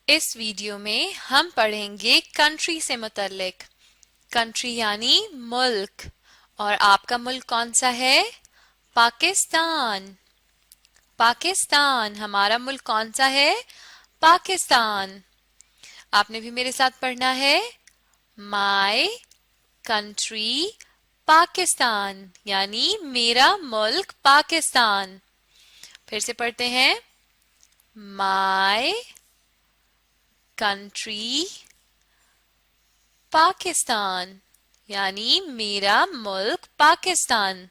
اس video میں ہم پڑھیں گے کنٹری سے متعلق. کنٹری یعنی ملک. اور آپ کا ملک کون سا ہے؟ پاکستان. پاکستان ہمارا ملک کون سا ہے؟ پاکستان. آپ نے بھی میرے ساتھ پڑھنا ہے مائی کنٹری پاکستان یعنی میرا ملک پاکستان. پھر سے پڑھتے ہیں مائی کنٹری پاکستان یعنی میرا ملک پاکستان.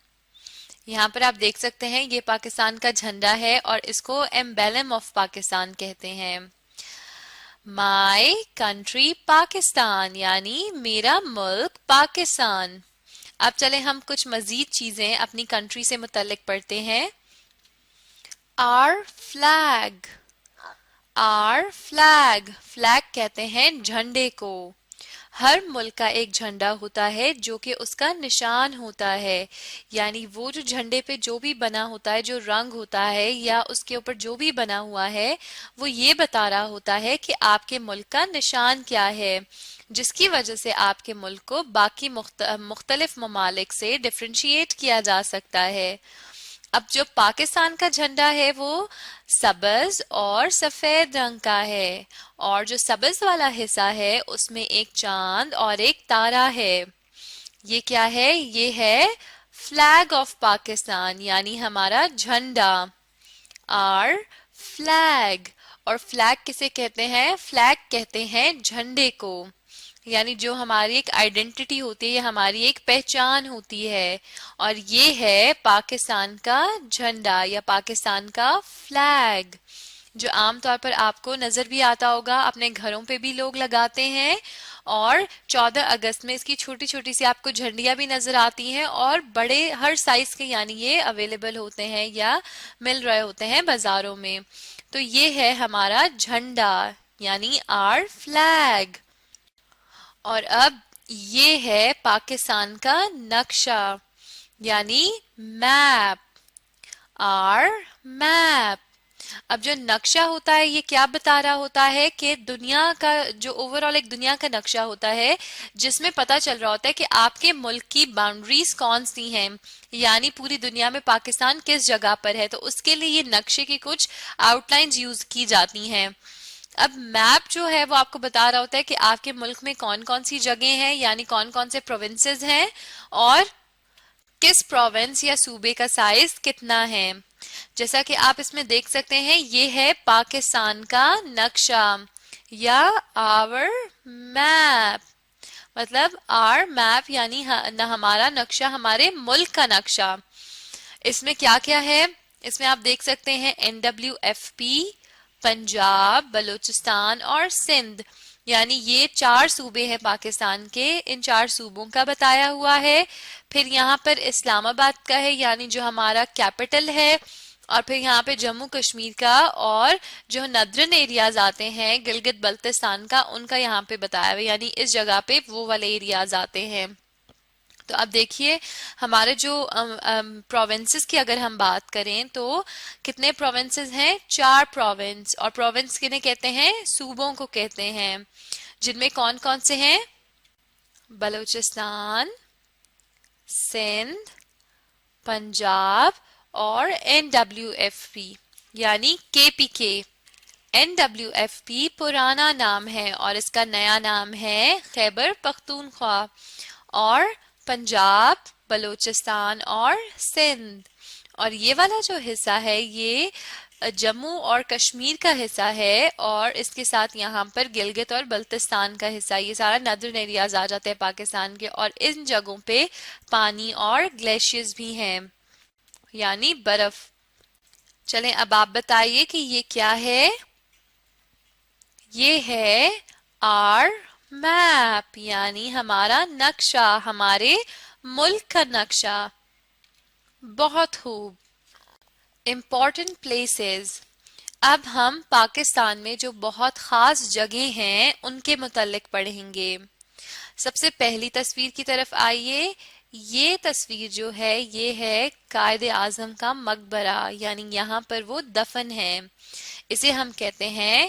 یہاں پر آپ دیکھ سکتے ہیں یہ پاکستان کا جھنڈا ہے اور اس کو ایمبلم آف پاکستان کہتے ہیں. مائی کنٹری پاکستان یعنی میرا ملک پاکستان. اب چلیں ہم کچھ مزید چیزیں اپنی کنٹری سے متعلق پڑھتے ہیں. R flag. R flag. Flag کہتے ہیں جھنڈے کو. ہر ملک کا ایک جھنڈا ہوتا ہے جو کہ اس کا نشان ہوتا ہے. یعنی وہ جو جھنڈے پہ جو بھی بنا ہوتا ہے، جو رنگ ہوتا ہے یا اس کے اوپر جو بھی بنا ہوا ہے، وہ یہ بتا رہا ہوتا ہے کہ آپ کے ملک کا نشان کیا ہے، جس کی وجہ سے آپ کے ملک کو باقی مختلف ممالک سے ڈفرینشیٹ کیا جا سکتا ہے. اب جو پاکستان کا جھنڈا ہے وہ سبز اور سفید رنگ کا ہے، اور جو سبز والا حصہ ہے اس میں ایک چاند اور ایک تارا ہے. یہ کیا ہے؟ یہ ہے فلیگ آف پاکستان یعنی ہمارا جھنڈا. Are flag. اور فلیگ کسے کہتے ہیں؟ فلیگ کہتے ہیں جھنڈے کو. یعنی جو ہماری ایک آئیڈینٹی ہوتی ہے، یہ ہماری ایک پہچان ہوتی ہے، اور یہ ہے پاکستان کا جھنڈا یا پاکستان کا فلیگ، جو عام طور پر آپ کو نظر بھی آتا ہوگا. اپنے گھروں پہ بھی لوگ لگاتے ہیں، اور 14 اگست میں اس کی چھوٹی چھوٹی سی آپ کو جھنڈیاں بھی نظر آتی ہیں، اور بڑے ہر سائز کے یعنی یہ اویلیبل ہوتے ہیں یا مل رہے ہوتے ہیں بازاروں میں. تو یہ ہے ہمارا جھنڈا یعنی آر فلیگ. اور اب یہ ہے پاکستان کا نقشہ یعنی میپ. Are map. اب جو نقشہ ہوتا ہے یہ کیا بتا رہا ہوتا ہے کہ دنیا کا جو اوور آل ایک دنیا کا نقشہ ہوتا ہے، جس میں پتا چل رہا ہوتا ہے کہ آپ کے ملک کی باؤنڈریز کون سی ہیں، یعنی پوری دنیا میں پاکستان کس جگہ پر ہے. تو اس کے لیے یہ نقشے کی کچھ آؤٹ لائنز یوز کی جاتی ہیں. اب میپ جو ہے وہ آپ کو بتا رہا ہوتا ہے کہ آپ کے ملک میں کون کون سی جگہیں ہیں، یعنی کون کون سے پروونسز ہیں، اور کس پروونس یا صوبے کا سائز کتنا ہے. جیسا کہ آپ اس میں دیکھ سکتے ہیں یہ ہے پاکستان کا نقشہ یا آور میپ. مطلب آر میپ یعنی ہمارا نقشہ، ہمارے ملک کا نقشہ. اس میں کیا کیا ہے؟ اس میں آپ دیکھ سکتے ہیں NWFP، پنجاب، بلوچستان اور سندھ، یعنی یہ 4 صوبے ہیں پاکستان کے. ان 4 صوبوں کا بتایا ہوا ہے. پھر یہاں پر اسلام آباد کا ہے یعنی جو ہمارا کیپٹل ہے، اور پھر یہاں پہ جموں کشمیر کا، اور جو ندرن ایریاز آتے ہیں گلگت بلتستان کا، ان کا یہاں پہ بتایا ہوا یعنی اس جگہ پہ وہ والے ایریاز آتے ہیں. تو اب دیکھیے ہمارے جو پروونسز کی اگر ہم بات کریں تو کتنے پروونسز ہیں؟ 4 پروونس. اور پروونس کنہیں کہتے ہیں؟ صوبوں کو کہتے ہیں، جن میں کون کون سے ہیں؟ بلوچستان، سندھ، پنجاب اور NWFP یعنی KPK. NWFP پرانا نام ہے اور اس کا نیا نام ہے خیبر پختونخوا. اور پنجاب، بلوچستان اور سندھ، اور یہ والا جو حصہ ہے یہ جموں اور کشمیر کا حصہ ہے، اور اس کے ساتھ یہاں پر گلگت اور بلتستان کا حصہ. یہ سارا ندرن ایریاز آ جاتے ہیں پاکستان کے، اور ان جگہوں پہ پانی اور گلیشیئرز بھی ہیں یعنی برف. چلیں اب آپ بتائیے کہ یہ کیا ہے؟ یہ ہے آر میپ یعنی ہمارا نقشہ، ہمارے ملک کا نقشہ. بہت خوب. Important places. اب ہم پاکستان میں جو بہت خاص جگہیں ہیں ان کے متعلق پڑھیں گے. سب سے پہلی تصویر کی طرف آئیے. یہ تصویر جو ہے یہ ہے قائد اعظم کا مقبرہ، یعنی یہاں پر وہ دفن ہے. اسے ہم کہتے ہیں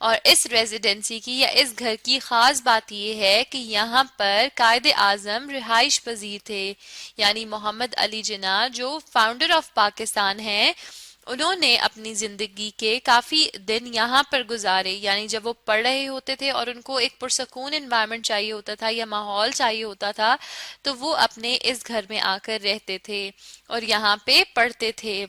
اور اس ریزیڈنسی کی یا اس گھر کی خاص بات یہ ہے کہ یہاں پر قائد اعظم رہائش پذیر تھے، یعنی محمد علی جناح جو فاؤنڈر آف پاکستان ہیں، انہوں نے اپنی زندگی کے کافی دن یہاں پر گزارے، یعنی جب وہ پڑھ رہے ہوتے تھے اور ان کو ایک پرسکون انوائرمنٹ چاہیے ہوتا تھا یا ماحول چاہیے ہوتا تھا تو وہ اپنے اس گھر میں آ کر رہتے تھے اور یہاں پہ پڑھتے تھے۔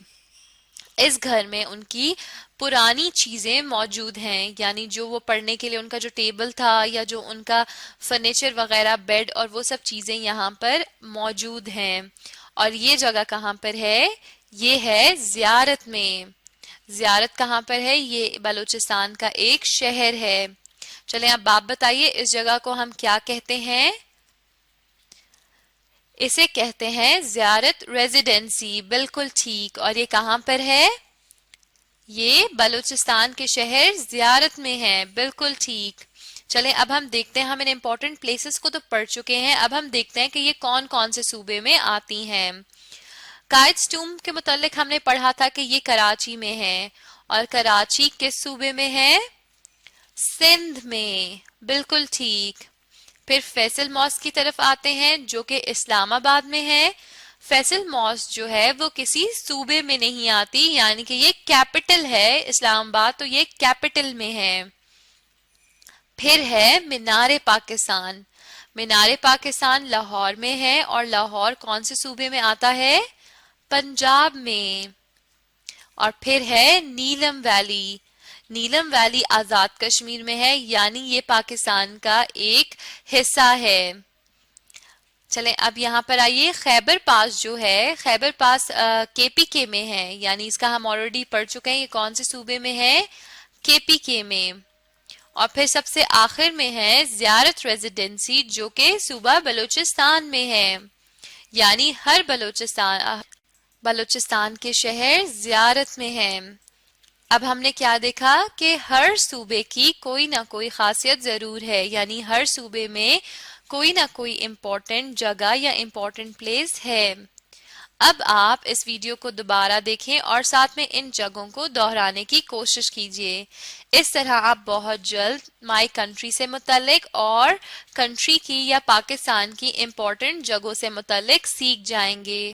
اس گھر میں ان کی پرانی چیزیں موجود ہیں، یعنی جو وہ پڑھنے کے لیے ان کا جو ٹیبل تھا یا جو ان کا فرنیچر وغیرہ بیڈ اور وہ سب چیزیں یہاں پر موجود ہیں۔ اور یہ جگہ کہاں پر ہے؟ یہ ہے زیارت میں۔ زیارت کہاں پر ہے؟ یہ بلوچستان کا ایک شہر ہے۔ چلیں اب آپ بتائیے اس جگہ کو ہم کیا کہتے ہیں؟ اسے کہتے ہیں زیارت ریزیڈنسی، بالکل ٹھیک۔ اور یہ کہاں پر ہے؟ یہ بلوچستان کے شہر زیارت میں ہے، بالکل ٹھیک۔ چلیں اب ہم دیکھتے ہیں، ہم ان امپورٹنٹ پلیسز کو تو پڑھ چکے ہیں، اب ہم دیکھتے ہیں کہ یہ کون کون سے صوبے میں آتی ہیں۔ قائدز ٹوم کے متعلق ہم نے پڑھا تھا کہ یہ کراچی میں ہے، اور کراچی کس صوبے میں ہے؟ سندھ میں، بالکل ٹھیک۔ پھر فیصل ماسک کی طرف آتے ہیں جو کہ اسلام آباد میں ہے۔ فیصل ماسک جو ہے وہ کسی صوبے میں نہیں آتی، یعنی کہ یہ کیپٹل ہے اسلام آباد، تو یہ کیپٹل میں ہے۔ پھر ہے مینار پاکستان۔ مینار پاکستان لاہور میں ہے، اور لاہور کون سے صوبے میں آتا ہے؟ پنجاب میں۔ اور پھر ہے نیلم ویلی۔ نیلم ویلی آزاد کشمیر میں ہے، یعنی یہ پاکستان کا ایک حصہ ہے۔ چلیں اب یہاں پر آئیے، خیبر پاس جو ہے، خیبر پاس کے پی کے میں ہے، یعنی اس کا ہم آلریڈی پڑھ چکے ہیں، یہ کون سے صوبے میں ہے؟ کے پی کے میں۔ اور پھر سب سے آخر میں ہے زیارت ریزیڈنسی جو کہ صوبہ بلوچستان میں ہے، یعنی ہر بلوچستان کے شہر زیارت میں ہے۔ اب ہم نے کیا دیکھا کہ ہر صوبے کی کوئی نہ کوئی خاصیت ضرور ہے، یعنی ہر صوبے میں کوئی نہ کوئی امپورٹنٹ جگہ یا امپورٹنٹ پلیس ہے۔ اب آپ اس ویڈیو کو دوبارہ دیکھیں اور ساتھ میں ان جگہوں کو دہرانے کی کوشش کیجیے۔ اس طرح آپ بہت جلد مائی کنٹری سے متعلق اور کنٹری کی یا پاکستان کی امپورٹنٹ جگہوں سے متعلق سیکھ جائیں گے۔